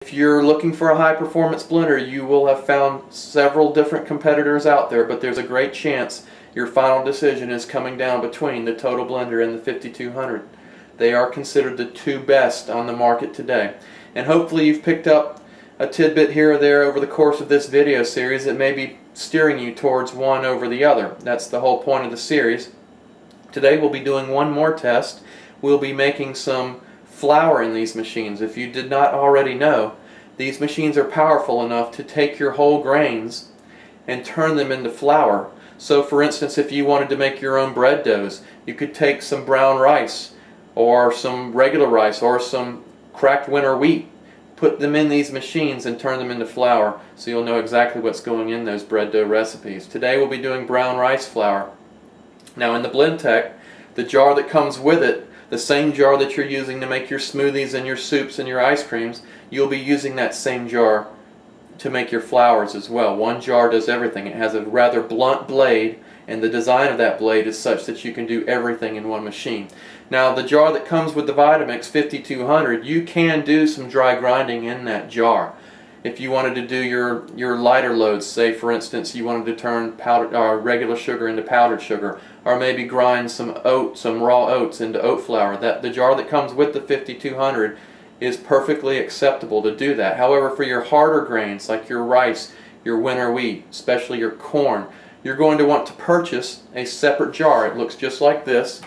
If you're looking for a high performance blender, you will have found several different competitors out there, but there's a great chance your final decision is coming down between the Total Blender and the 5200. They are considered the two best on the market today. And hopefully you've picked up a tidbit here or there over the course of this video series that may be steering you towards one over the other. That's the whole point of the series. Today we'll be doing one more test. We'll be making some flour in these machines. If you did not already know, these machines are powerful enough to take your whole grains and turn them into flour. So for instance, if you wanted to make your own bread doughs, you could take some brown rice or some regular rice or some cracked winter wheat, put them in these machines and turn them into flour, so you'll know exactly what's going in those bread dough recipes. Today we'll be doing brown rice flour. Now in the Blendtec, the jar that comes with it, the same jar that you're using to make your smoothies and your soups and your ice creams, you'll be using that same jar to make your flours as well. One jar does everything. It has a rather blunt blade, and the design of that blade is such that you can do everything in one machine. Now the jar that comes with the Vitamix 5200, you can do some dry grinding in that jar. If you wanted to do your lighter loads, say for instance you wanted to turn regular sugar into powdered sugar, or maybe grind some raw oats into oat flour, the jar that comes with the 5200 is perfectly acceptable to do that. However, for your harder grains like your rice, your winter wheat, especially your corn, you're going to want to purchase a separate jar. It looks just like this.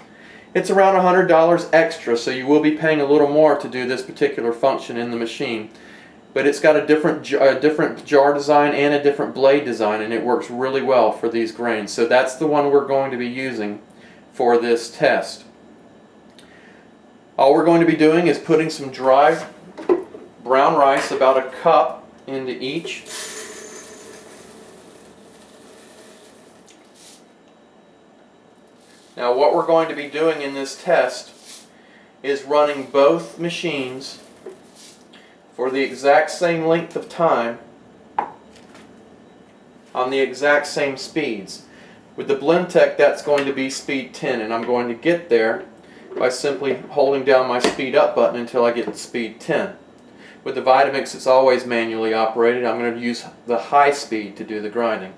It's around $100 extra, so you will be paying a little more to do this particular function in the machine. But it's got a different jar design and a different blade design, and it works really well for these grains. So that's the one we're going to be using for this test. All we're going to be doing is putting some dry brown rice, about a cup, into each. Now what we're going to be doing in this test is running both machines for the exact same length of time on the exact same speeds. With the Blendtec, that's going to be speed 10, and I'm going to get there by simply holding down my speed up button until I get to speed 10. With the Vitamix, it's always manually operated. I'm going to use the high speed to do the grinding.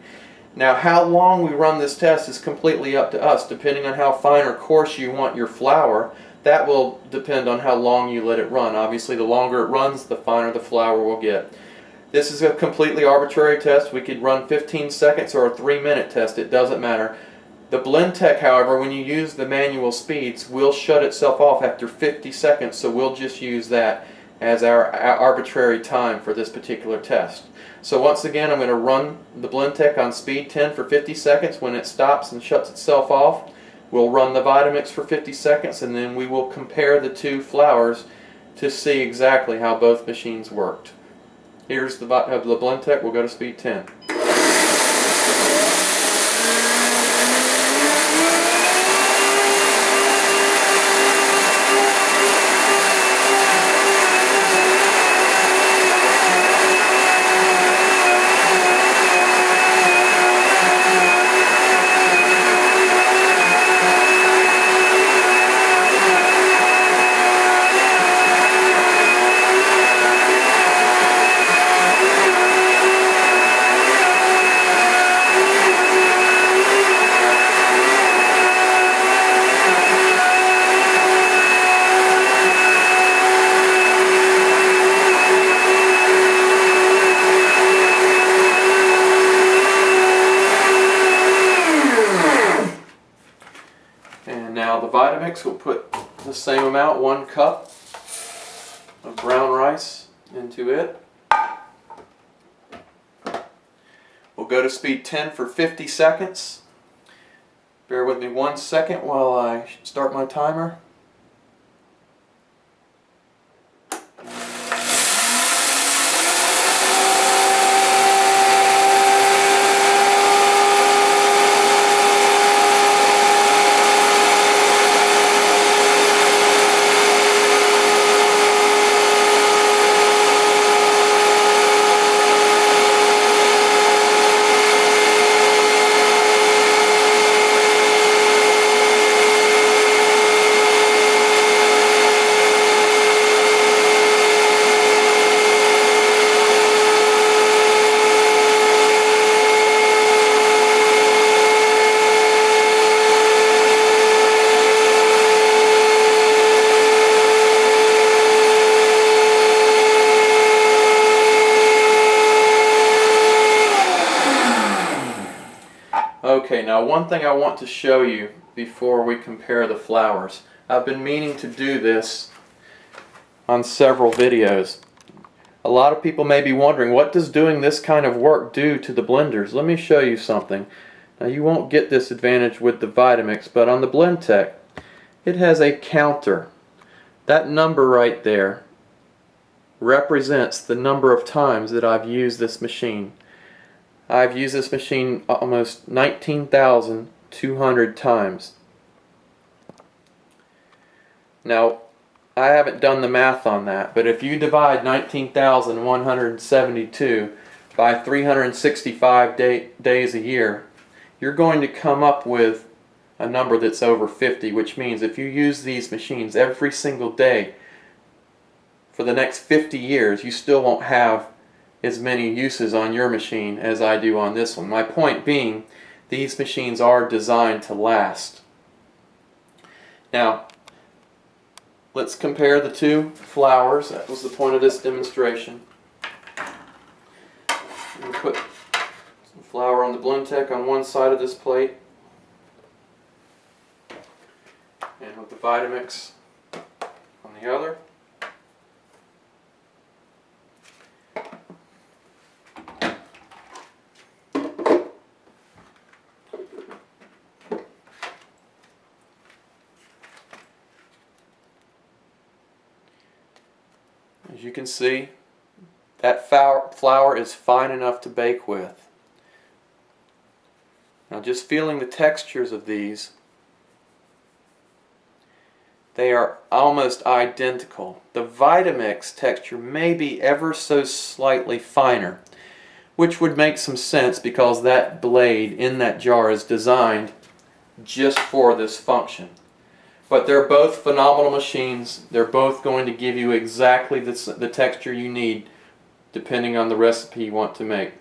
Now how long we run this test is completely up to us. Depending on how fine or coarse you want your flour, that will depend on how long you let it run. Obviously, the longer it runs, the finer the flour will get. This is a completely arbitrary test. We could run 15 seconds or a 3-minute test. It doesn't matter. The Blendtec, however, when you use the manual speeds, will shut itself off after 50 seconds, so we'll just use that as our arbitrary time for this particular test. So once again, I'm going to run the Blendtec on speed 10 for 50 seconds. When it stops and shuts itself off, we'll run the Vitamix for 50 seconds, and then we will compare the two flours to see exactly how both machines worked. Here's the Blendtec. We'll go to speed 10. Now the Vitamix will put the same amount, 1 cup of brown rice into it. We'll go to speed 10 for 50 seconds. Bear with me 1 second while I start my timer. Okay, now one thing I want to show you before we compare the flours. I've been meaning to do this on several videos. A lot of people may be wondering, what does doing this kind of work do to the blenders? Let me show you something. Now you won't get this advantage with the Vitamix, but on the Blendtec, it has a counter. That number right there represents the number of times that I've used this machine. I've used this machine almost 19,200 times. Now, I haven't done the math on that, but if you divide 19,172 by 365 days a year, you're going to come up with a number that's over 50, which means if you use these machines every single day for the next 50 years, you still won't have as many uses on your machine as I do on this one. My point being, these machines are designed to last. Now, let's compare the two flours. That was the point of this demonstration. I'm going to put some flour on the Blendtec on one side of this plate, and with the Vitamix on the other. As you can see, that flour is fine enough to bake with. Now just feeling the textures of these, they are almost identical. The Vitamix texture may be ever so slightly finer, which would make some sense because that blade in that jar is designed just for this function. But they're both phenomenal machines. They're both going to give you exactly the texture you need depending on the recipe you want to make.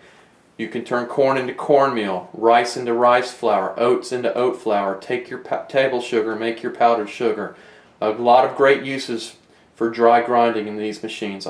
You can turn corn into cornmeal, rice into rice flour, oats into oat flour, take your table sugar, make your powdered sugar. A lot of great uses for dry grinding in these machines.